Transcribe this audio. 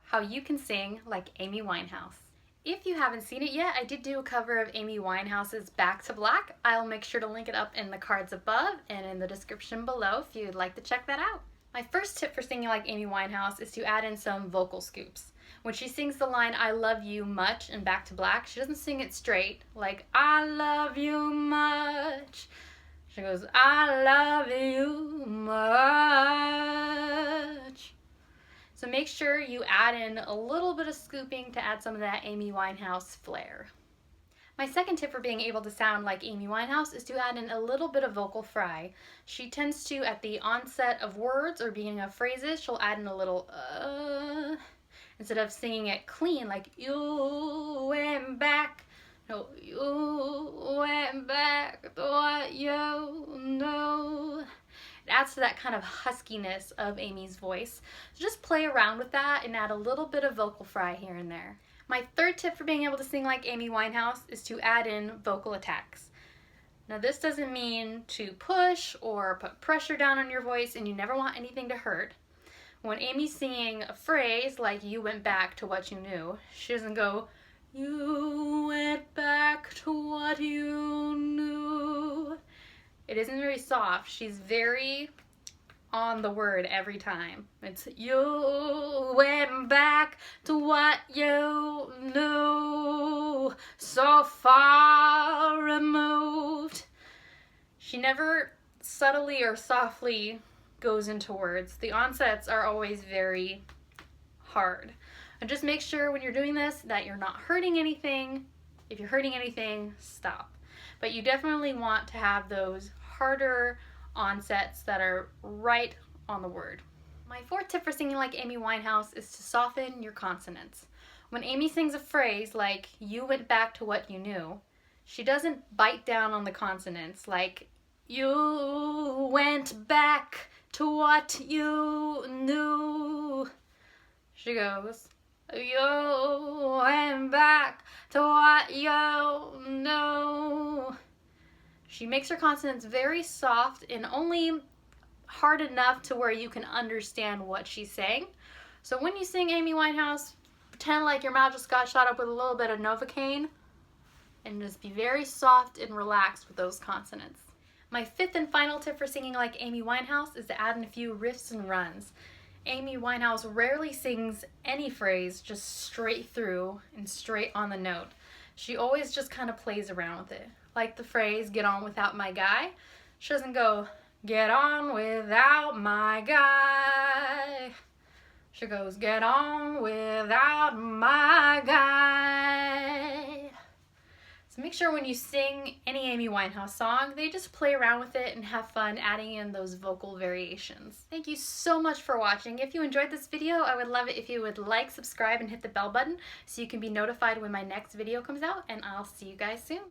how you can sing like Amy Winehouse. If you haven't seen it yet, I did do a cover of Amy Winehouse's Back to Black. I'll make sure to link it up in the cards above and in the description below if you'd like to check that out. My first tip for singing like Amy Winehouse is to add in some vocal scoops. When she sings the line, "I love you much" in Back to Black, she doesn't sing it straight, like, "I love you much." She goes, "I love you much." So make sure you add in a little bit of scooping to add some of that Amy Winehouse flair. My second tip for being able to sound like Amy Winehouse is to add in a little bit of vocal fry. She tends to, at the onset of words or beginning of phrases, she'll add in a little instead of singing it clean, like, "You went back." No, "You went back to what you know." It adds to that kind of huskiness of Amy's voice. So just play around with that and add a little bit of vocal fry here and there. My third tip for being able to sing like Amy Winehouse is to add in vocal attacks. Now this doesn't mean to push or put pressure down on your voice, and you never want anything to hurt. When Amy's singing a phrase like "you went back to what you knew," she doesn't go, "You went back to what you knew." It isn't very soft. She's very on the word every time. It's, "You went back to what you knew, so far removed." She never subtly or softly goes into words. The onsets are always very hard. And just make sure when you're doing this that you're not hurting anything. If you're hurting anything, stop. But you definitely want to have those harder onsets that are right on the word. My fourth tip for singing like Amy Winehouse is to soften your consonants. When Amy sings a phrase like "you went back to what you knew," she doesn't bite down on the consonants like "you went back to what you knew." She goes, "You went back to what you know." She makes her consonants very soft and only hard enough to where you can understand what she's saying. So when you sing Amy Winehouse, pretend like your mouth just got shot up with a little bit of Novocaine and just be very soft and relaxed with those consonants. My fifth and final tip for singing like Amy Winehouse is to add in a few riffs and runs. Amy Winehouse rarely sings any phrase just straight through and straight on the note. She always just kind of plays around with it. Like the phrase, "get on without my guy." She doesn't go, "get on without my guy." She goes, "get on without my guy." So make sure when you sing any Amy Winehouse song, they just play around with it and have fun adding in those vocal variations. Thank you so much for watching. If you enjoyed this video, I would love it if you would like, subscribe, and hit the bell button so you can be notified when my next video comes out, and I'll see you guys soon.